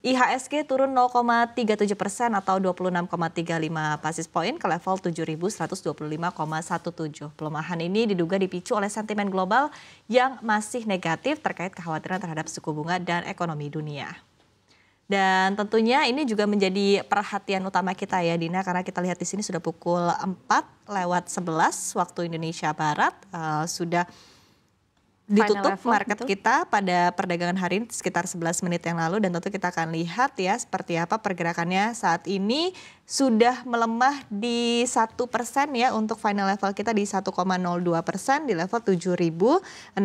IHSG turun 0,37% atau 26,35 basis poin ke level 7.125,17. Pelemahan ini diduga dipicu oleh sentimen global yang masih negatif terkait kekhawatiran terhadap suku bunga dan ekonomi dunia. Dan tentunya ini juga menjadi perhatian utama kita ya Dina, karena kita lihat di sini sudah pukul 4:11 waktu Indonesia Barat, sudah ditutup market kita pada perdagangan hari ini sekitar 11 menit yang lalu, dan tentu kita akan lihat ya seperti apa pergerakannya saat ini. Sudah melemah di 1% ya untuk final level kita di 1,02% di level 7.016,87,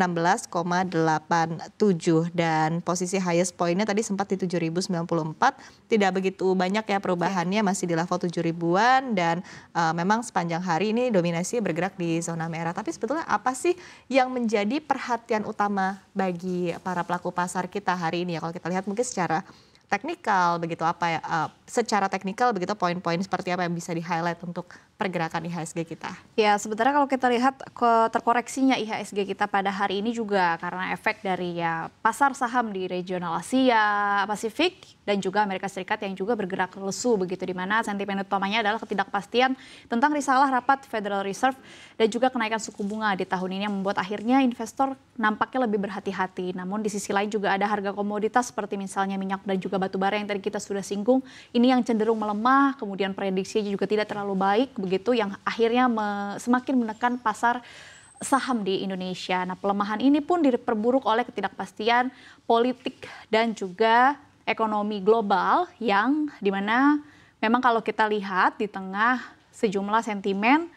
dan posisi highest pointnya tadi sempat di 7.094. Tidak begitu banyak ya perubahannya, masih di level 7.000-an, dan memang sepanjang hari ini dominasi bergerak di zona merah. Tapi sebetulnya apa sih yang menjadi perhatian utama bagi para pelaku pasar kita hari ini ya? Kalau kita lihat mungkin secara teknikal begitu, apa ya, secara teknikal begitu, poin-poin seperti apa yang bisa di-highlight untuk pergerakan IHSG kita? Ya, sebenarnya kalau kita lihat terkoreksinya IHSG kita pada hari ini juga karena efek dari ya pasar saham di regional Asia Pasifik dan juga Amerika Serikat yang juga bergerak lesu begitu, di mana sentimen utamanya adalah ketidakpastian tentang risalah rapat Federal Reserve dan juga kenaikan suku bunga di tahun ini yang membuat akhirnya investor nampaknya lebih berhati-hati. Namun di sisi lain juga ada harga komoditas seperti misalnya minyak dan juga batu bara yang tadi kita sudah singgung, ini yang cenderung melemah, kemudian prediksinya juga tidak terlalu baik begitu, yang akhirnya semakin menekan pasar saham di Indonesia. Nah, pelemahan ini pun diperburuk oleh ketidakpastian politik dan juga ekonomi global, yang dimana memang kalau kita lihat di tengah sejumlah sentimen,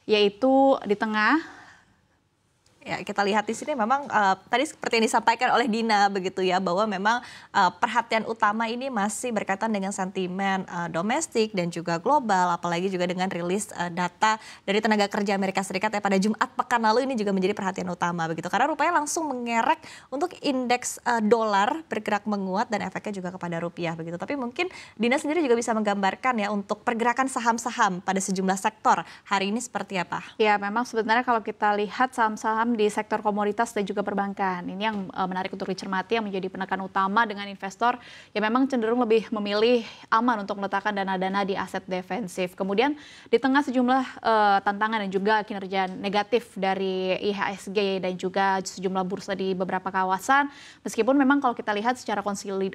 yaitu di tengah ya, kita lihat di sini memang tadi seperti yang disampaikan oleh Dina begitu ya, bahwa memang perhatian utama ini masih berkaitan dengan sentimen domestik dan juga global, apalagi juga dengan rilis data dari tenaga kerja Amerika Serikat ya pada Jumat pekan lalu. Ini juga menjadi perhatian utama begitu, karena rupanya langsung mengerek untuk indeks dolar bergerak menguat dan efeknya juga kepada rupiah begitu. Tapi mungkin Dina sendiri juga bisa menggambarkan ya untuk pergerakan saham-saham pada sejumlah sektor hari ini seperti apa? Ya, memang sebenarnya kalau kita lihat saham-saham di sektor komoditas dan juga perbankan, ini yang menarik untuk dicermati, yang menjadi penekan utama dengan investor yang memang cenderung lebih memilih aman untuk meletakkan dana-dana di aset defensif. Kemudian di tengah sejumlah tantangan dan juga kinerja negatif dari IHSG dan juga sejumlah bursa di beberapa kawasan, meskipun memang kalau kita lihat secara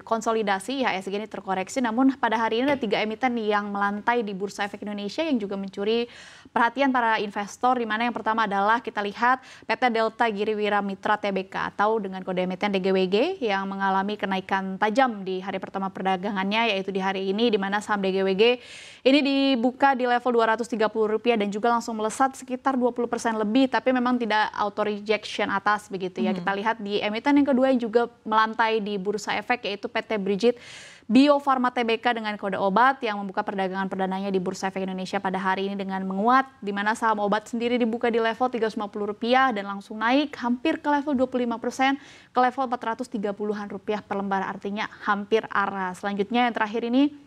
konsolidasi IHSG ini terkoreksi, namun pada hari ini ada 3 emiten yang melantai di Bursa Efek Indonesia yang juga mencuri perhatian para investor, di mana yang pertama adalah kita lihat PT Delta Giriwira Mitra Tbk atau dengan kode emiten DGWG yang mengalami kenaikan tajam di hari pertama perdagangannya, yaitu di hari ini, di mana saham DGWG ini dibuka di level Rp230 dan juga langsung melesat sekitar 20% lebih, tapi memang tidak auto rejection atas begitu ya. Kita lihat di emiten yang kedua yang juga melantai di Bursa Efek, yaitu PT Brigit Bio Farma Tbk dengan kode obat yang membuka perdagangan perdananya di Bursa Efek Indonesia pada hari ini dengan menguat, di mana saham obat sendiri dibuka di level Rp350 dan langsung naik hampir ke level 25% ke level Rp430-an per lembar, artinya hampir arah. Selanjutnya yang terakhir ini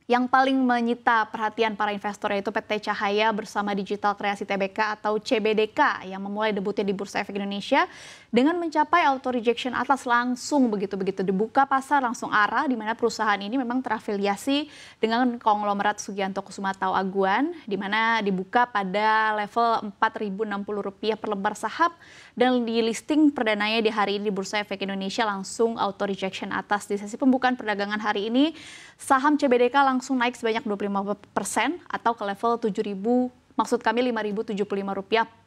yang paling menyita perhatian para investor, yaitu PT Cahaya bersama Digital Kreasi Tbk atau CBDK yang memulai debutnya di Bursa Efek Indonesia dengan mencapai auto rejection atas langsung begitu dibuka pasar langsung arah, di mana perusahaan ini memang terafiliasi dengan konglomerat Sugianto Kusumatau Aguan, di mana dibuka pada level Rp4.060 per lembar saham dan di listing perdananya di hari ini di Bursa Efek Indonesia langsung auto rejection atas. Di sesi pembukaan perdagangan hari ini saham CBDK langsung naik sebanyak 25% atau ke level Rp5.075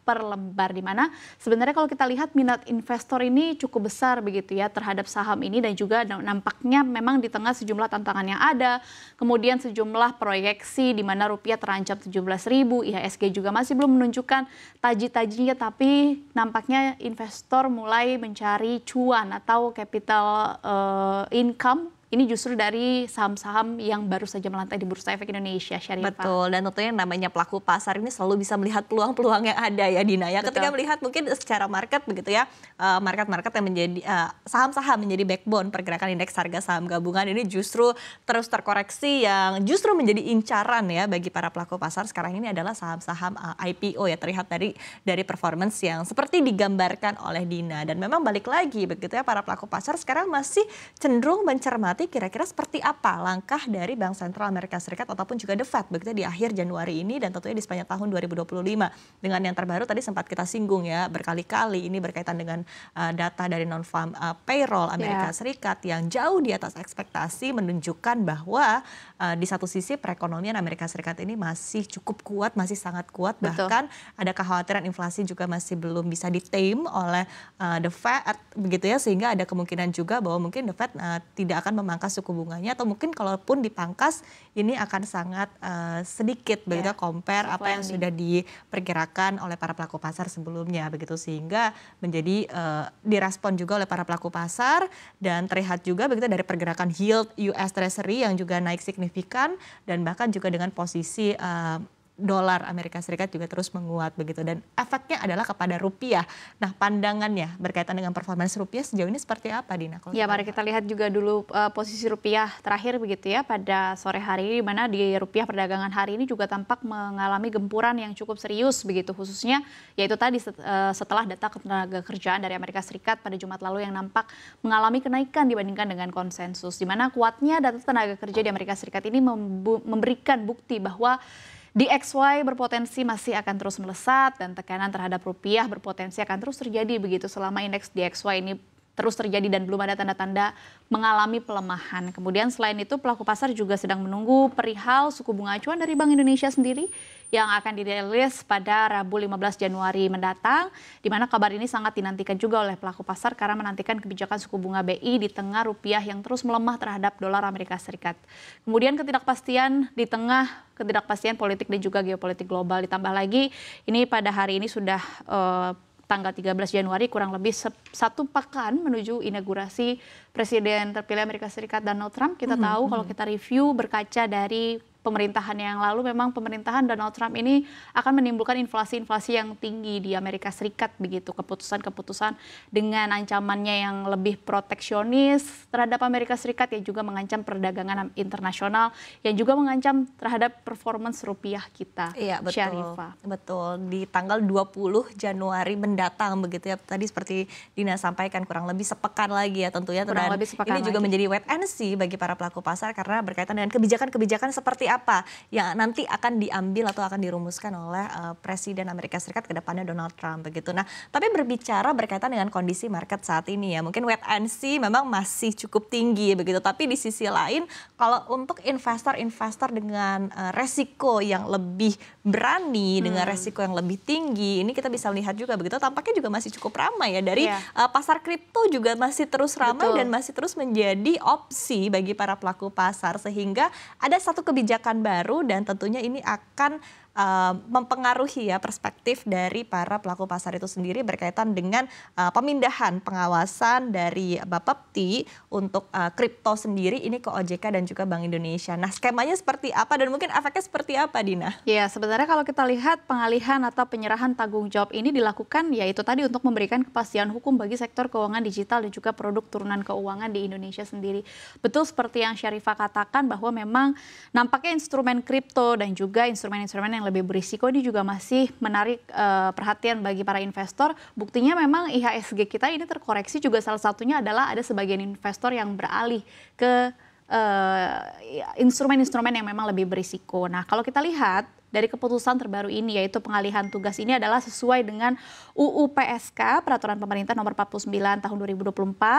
per lembar, di mana sebenarnya kalau kita lihat minat investor ini cukup besar begitu ya terhadap saham ini, dan juga nampaknya memang di tengah sejumlah tantangan yang ada, kemudian sejumlah proyeksi di mana rupiah terancam 17.000, IHSG juga masih belum menunjukkan taji-tajinya, tapi nampaknya investor mulai mencari cuan atau capital income ini justru dari saham-saham yang baru saja melantai di Bursa Efek Indonesia, Syarifah. Betul, dan tentunya namanya pelaku pasar ini selalu bisa melihat peluang-peluang yang ada ya Dina ya. Ketika melihat mungkin secara market begitu ya, market-market yang menjadi saham-saham menjadi backbone pergerakan indeks harga saham gabungan ini justru terus terkoreksi, yang justru menjadi incaran ya bagi para pelaku pasar sekarang ini adalah saham-saham IPO ya, terlihat dari performance yang seperti digambarkan oleh Dina. Dan memang balik lagi begitu ya, para pelaku pasar sekarang masih cenderung mencermati mengamati kira-kira seperti apa langkah dari Bank Sentral Amerika Serikat ataupun juga The Fed begitu di akhir Januari ini dan tentunya di sepanjang tahun 2025. Dengan yang terbaru tadi sempat kita singgung ya berkali-kali ini berkaitan dengan data dari non-farm payroll Amerika Serikat yang jauh di atas ekspektasi menunjukkan bahwa di satu sisi perekonomian Amerika Serikat ini masih cukup kuat, masih sangat kuat. Bahkan ada kekhawatiran inflasi juga masih belum bisa di-tame oleh The Fed begitu ya, sehingga ada kemungkinan juga bahwa mungkin The Fed tidak akan memangkas suku bunganya atau mungkin kalaupun dipangkas ini akan sangat sedikit begitu compare apa yang sudah diperkirakan oleh para pelaku pasar sebelumnya begitu, sehingga menjadi direspon juga oleh para pelaku pasar dan terlihat juga begitu dari pergerakan yield US Treasury yang juga naik signifikan dan bahkan juga dengan posisi dolar Amerika Serikat juga terus menguat begitu dan efeknya adalah kepada rupiah. Nah, pandangannya berkaitan dengan performance rupiah sejauh ini seperti apa, Dina? Ya, mari kita lihat juga dulu posisi rupiah terakhir begitu ya pada sore hari ini, di mana di rupiah perdagangan hari ini juga tampak mengalami gempuran yang cukup serius begitu, khususnya yaitu tadi setelah data ketenaga kerjaan dari Amerika Serikat pada Jumat lalu yang nampak mengalami kenaikan dibandingkan dengan konsensus, di mana kuatnya data tenaga kerja di Amerika Serikat ini memberikan bukti bahwa DXY berpotensi masih akan terus melesat dan tekanan terhadap rupiah berpotensi akan terus terjadi begitu selama indeks DXY ini terus terjadi dan belum ada tanda-tanda mengalami pelemahan. Kemudian selain itu pelaku pasar juga sedang menunggu perihal suku bunga acuan dari Bank Indonesia sendiri yang akan dirilis pada Rabu 15 Januari mendatang, di mana kabar ini sangat dinantikan juga oleh pelaku pasar karena menantikan kebijakan suku bunga BI di tengah rupiah yang terus melemah terhadap dolar Amerika Serikat. Kemudian di tengah ketidakpastian politik dan juga geopolitik global, ditambah lagi ini pada hari ini sudah tanggal 13 Januari kurang lebih satu pekan menuju inaugurasi Presiden terpilih Amerika Serikat Donald Trump. Kita tahu kalau kita review berkaca dari pemerintahan yang lalu, memang pemerintahan Donald Trump ini akan menimbulkan inflasi-inflasi yang tinggi di Amerika Serikat begitu. Keputusan-keputusan dengan ancamannya yang lebih proteksionis terhadap Amerika Serikat yang juga mengancam perdagangan internasional, yang juga mengancam terhadap performance rupiah kita. Iya, betul. Syarifah. Betul. Di tanggal 20 Januari mendatang begitu ya. Tadi seperti Dina sampaikan kurang lebih sepekan lagi ya tentunya. Dan ini juga menjadi wait and see bagi para pelaku pasar karena berkaitan dengan kebijakan-kebijakan seperti apa yang nanti akan diambil atau akan dirumuskan oleh Presiden Amerika Serikat ke depannya Donald Trump begitu. Nah, tapi berbicara berkaitan dengan kondisi market saat ini ya, mungkin wait and see memang masih cukup tinggi begitu. Tapi di sisi lain, kalau untuk investor-investor dengan resiko yang lebih berani, dengan resiko yang lebih tinggi, ini kita bisa lihat juga begitu. Tampaknya juga masih cukup ramai ya dari pasar kripto juga masih terus ramai dan masih terus menjadi opsi bagi para pelaku pasar, sehingga ada satu kebijakan baru dan tentunya ini akan mempengaruhi ya perspektif dari para pelaku pasar itu sendiri berkaitan dengan pemindahan pengawasan dari Bapepti untuk kripto sendiri ini ke OJK dan juga Bank Indonesia. Nah, skemanya seperti apa dan mungkin efeknya seperti apa, Dina? Ya, sebenarnya kalau kita lihat pengalihan atau penyerahan tanggung jawab ini dilakukan yaitu tadi untuk memberikan kepastian hukum bagi sektor keuangan digital dan juga produk turunan keuangan di Indonesia sendiri. Betul seperti yang Syarifah katakan bahwa memang nampaknya instrumen kripto dan juga instrumen-instrumen yang lebih berisiko ini juga masih menarik perhatian bagi para investor. Buktinya memang IHSG kita ini terkoreksi juga salah satunya adalah ada sebagian investor yang beralih ke instrumen-instrumen yang memang lebih berisiko. Nah, kalau kita lihat dari keputusan terbaru ini yaitu pengalihan tugas ini adalah sesuai dengan UU PSK Peraturan Pemerintah Nomor 49 Tahun 2024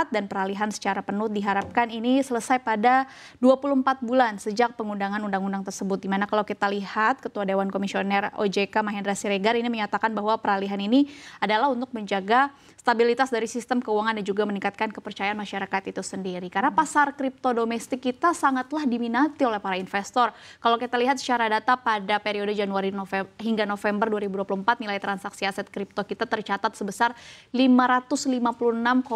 dan peralihan secara penuh diharapkan ini selesai pada 24 bulan sejak pengundangan undang-undang tersebut, di mana kalau kita lihat Ketua Dewan Komisioner OJK Mahendra Siregar ini menyatakan bahwa peralihan ini adalah untuk menjaga stabilitas dari sistem keuangan dan juga meningkatkan kepercayaan masyarakat itu sendiri. Karena pasar kripto domestik kita sangatlah diminati oleh para investor. Kalau kita lihat secara data pada periode Januari hingga November 2024 nilai transaksi aset kripto kita tercatat sebesar 556,53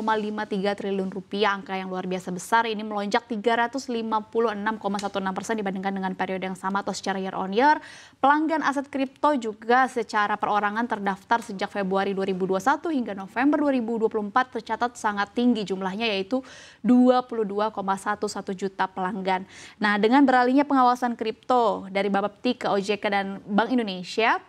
triliun rupiah, angka yang luar biasa besar. Ini melonjak 356,16% dibandingkan dengan periode yang sama atau secara year on year. Pelanggan aset kripto juga secara perorangan terdaftar sejak Februari 2021 hingga November 2024 tercatat sangat tinggi jumlahnya yaitu 22,11 juta pelanggan. Nah, dengan beralihnya pengawasan kripto dari Bapepti ke OJK dan Bank Indonesia,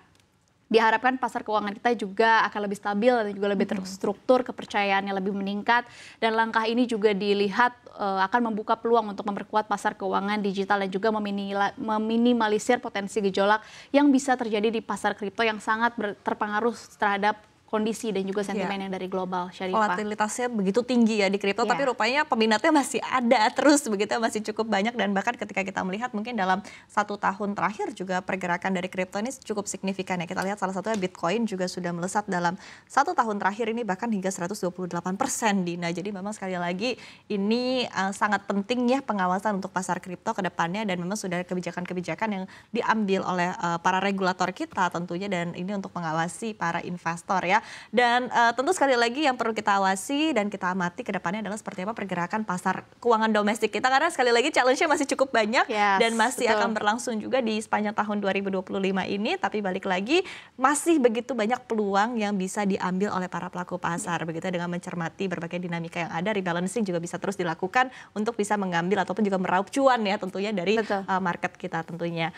diharapkan pasar keuangan kita juga akan lebih stabil dan juga lebih terstruktur, kepercayaannya lebih meningkat, dan langkah ini juga dilihat akan membuka peluang untuk memperkuat pasar keuangan digital dan juga meminimalisir potensi gejolak yang bisa terjadi di pasar kripto yang sangat terpengaruh terhadap kondisi dan juga sentimen yang dari global, Syarifah. Volatilitasnya begitu tinggi ya di kripto, tapi rupanya peminatnya masih ada terus begitu, masih cukup banyak, dan bahkan ketika kita melihat mungkin dalam 1 tahun terakhir juga pergerakan dari kripto ini cukup signifikan ya. Kita lihat salah satunya Bitcoin juga sudah melesat dalam 1 tahun terakhir ini bahkan hingga 128% Dina. Jadi memang sekali lagi ini sangat penting ya pengawasan untuk pasar kripto ke depannya, dan memang sudah ada kebijakan-kebijakan yang diambil oleh para regulator kita tentunya, dan ini untuk mengawasi para investor ya. Dan tentu sekali lagi yang perlu kita awasi dan kita amati ke depannya adalah seperti apa pergerakan pasar keuangan domestik kita, karena sekali lagi challenge-nya masih cukup banyak dan masih akan berlangsung juga di sepanjang tahun 2025 ini. Tapi balik lagi masih begitu banyak peluang yang bisa diambil oleh para pelaku pasar begitu, dengan mencermati berbagai dinamika yang ada. Rebalancing juga bisa terus dilakukan untuk bisa mengambil ataupun juga meraup cuan ya tentunya dari market kita tentunya.